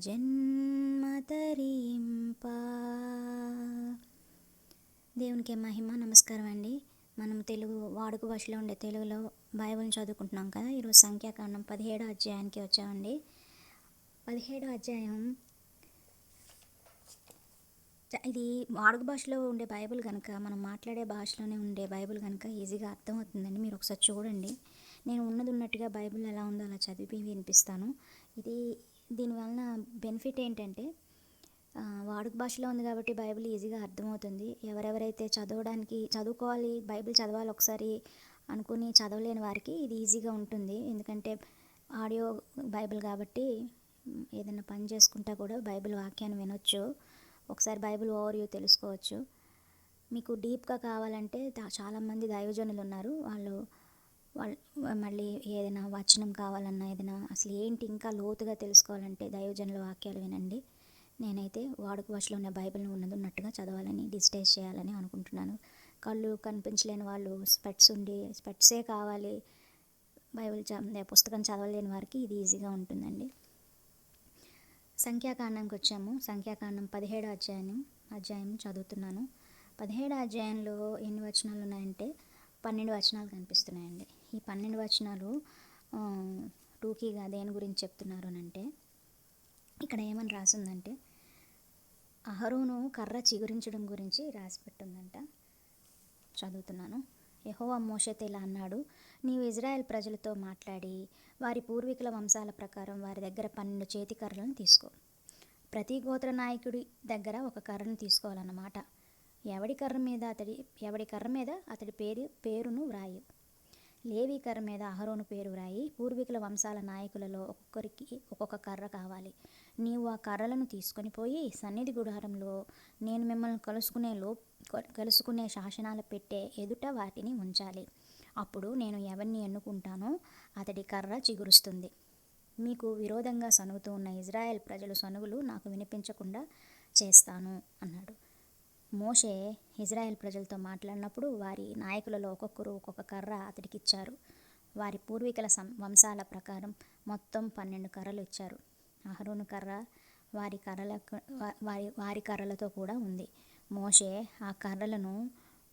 జన్మ తరింప. దేవునికి మహిమ. నమస్కారం అండి. మనం తెలుగు వాడుక భాషలో ఉండే తెలుగులో బైబిల్ని చదువుకుంటున్నాం కదా. ఈరోజు సంఖ్యాకాండం 17వ అధ్యాయానికి వచ్చామండి. 17వ అధ్యాయం ఇది వాడుక భాషలో ఉండే బైబిల్ కనుక, మనం మాట్లాడే భాషలోనే ఉండే బైబిల్ కనుక ఈజీగా అర్థమవుతుందండి. మీరు ఒకసారి చూడండి. నేను ఉన్నది ఉన్నట్టుగా బైబిల్ ఎలా ఉందో అలా చదివి వినిపిస్తాను. దీనివలన బెనిఫిట్ ఏంటంటే, వాడుక భాషలో ఉంది కాబట్టి బైబిల్ ఈజీగా అర్థమవుతుంది. ఎవరెవరైతే చదువుకోవాలి, బైబిల్ చదవాలి ఒకసారి అనుకుని చదవలేని వారికి ఇది ఈజీగా ఉంటుంది. ఎందుకంటే ఆడియో బైబిల్ కాబట్టి ఏదైనా పని చేసుకుంటా కూడా బైబిల్ వాక్యాన్ని వినొచ్చు. ఒకసారి బైబిల్ ఓవర్వ్యూ తెలుసుకోవచ్చు. మీకు డీప్గా కావాలంటే చాలామంది దైవజనులు ఉన్నారు. వాళ్ళు మళ్ళీ ఏదైనా వచనం కావాలన్నా, ఏదైనా అసలు ఏంటి ఇంకా లోతుగా తెలుసుకోవాలంటే దైవజనుల వాక్యాలు వినండి. నేనైతే వాడుక భాషలో ఉన్న బైబిల్ని ఉన్నది ఉన్నట్టుగా చదవాలని, డిజిటైజ్ చేయాలని అనుకుంటున్నాను. కళ్ళు కనిపించలేని వాళ్ళు, స్పెట్సే కావాలి, పుస్తకం చదవలేని వారికి ఇది ఈజీగా ఉంటుందండి. సంఖ్యాకాండంకి వచ్చాము. సంఖ్యాకాండం 17వ అధ్యాయం చదువుతున్నాను. 17వ అధ్యాయంలో ఎన్ని వచనాలు ఉన్నాయంటే 12 వచనాలు కనిపిస్తున్నాయండి. ఈ 12 వచనాలు టూకీగా దేని గురించి చెప్తున్నారు అంటే, ఇక్కడ ఏమని రాసిందంటే అహరోను కర్ర చిగురించడం గురించి రాసిపెట్టిందంట. చదువుతున్నాను. యెహోవా మోషేతో ఇలా అన్నాడు, నీవు ఇజ్రాయెల్ ప్రజలతో మాట్లాడి వారి పూర్వీకుల వంశాల ప్రకారం వారి దగ్గర 12 చేతి కర్రలను తీసుకో. ప్రతి గోత్ర నాయకుడి దగ్గర ఒక కర్రను తీసుకోవాలన్నమాట. ఎవడి కర్ర మీద అతడి పేరును వ్రాయి. లేవి కర్ర మీద అహరోను పేరు వ్రాయి. పూర్వీకుల వంశాల నాయకులలో ఒక్కొక్కరికి ఒక్కొక్క కర్ర కావాలి. నీవు ఆ కర్రలను తీసుకొని పోయి సన్నిధి గుడారంలో నేను మిమ్మల్ని కలుసుకునే శాసనాల పెట్టె ఎదుట వాటిని ఉంచాలి. అప్పుడు నేను ఎవరిని ఎన్నుకుంటానో అతడి కర్ర చిగురుస్తుంది. మీకు విరోధంగా సనుగుతూ ఉన్న ఇజ్రాయెల్ ప్రజలు సనుగులు నాకు వినిపించకుండా చేస్తాను అన్నాడు. మోషే ఇజ్రాయెల్ ప్రజలతో మాట్లాడినప్పుడు వారి నాయకులలో ఒక్కొక్కరు ఒక్కొక్క కర్ర అతడికి ఇచ్చారు. వారి పూర్వీకుల వంశాల ప్రకారం మొత్తం 12 కర్రలు ఇచ్చారు. అహరోను కర్ర వారి కర్రలతో కూడా ఉంది. మోషే ఆ కర్రలను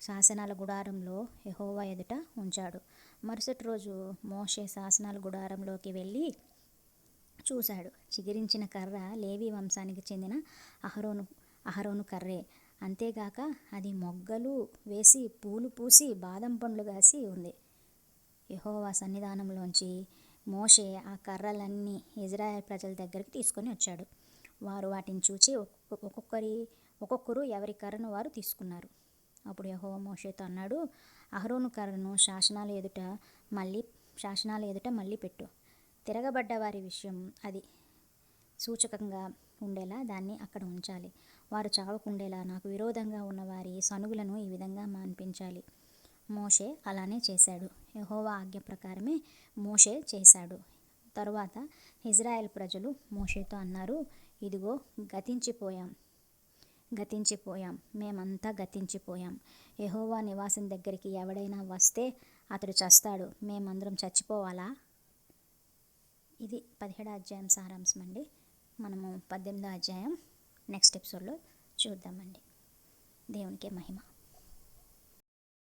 శాసనాల గుడారంలో యెహోవా ఎదుట ఉంచాడు. మరుసటి రోజు మోషే శాసనాల గుడారంలోకి వెళ్ళి చూశాడు. చిగురించిన కర్ర లేవి వంశానికి చెందిన అహరోను కర్రే. అంతేగాక అది మొగ్గలు వేసి, పూలు పూసి, బాదం పండ్లు కాసి ఉంది. యెహోవా సన్నిధానంలోంచి మోషే ఆ కర్రలన్నీ ఇజ్రాయెల్ ప్రజల దగ్గరికి తీసుకొని వచ్చాడు. వారు వాటిని చూచి ఒక్కొక్కరు ఎవరి కర్రను వారు తీసుకున్నారు. అప్పుడు యెహోవా మోషేతో అన్నాడు, అహరోను కర్రను శాసనాల ఎదుట మళ్ళీ పెట్టు. తిరగబడ్డ వారి విషయం అది సూచకంగా ఉండేలా దాన్ని అక్కడ ఉంచాలి. వారు చావకుండేలా నాకు విరోధంగా ఉన్న వారి సనుగులను ఈ విధంగా మాన్పించాలి. మోషే అలానే చేశాడు. యెహోవా ఆజ్ఞ ప్రకారమే మోషే చేశాడు. తరువాత ఇజ్రాయెల్ ప్రజలు మోషేతో అన్నారు, ఇదిగో గతించిపోయాం, మేమంతా గతించిపోయాం. యెహోవా నివాసం దగ్గరికి ఎవడైనా వస్తే అతడు చస్తాడు, మేమందరం చచ్చిపోవాలా? ఇది 17వ అధ్యాయం సారాంశం అండి. మనము 18వ అధ్యాయం నెక్స్ట్ ఎపిసోడ్లో చూద్దామండి. దేవునికే మహిమ.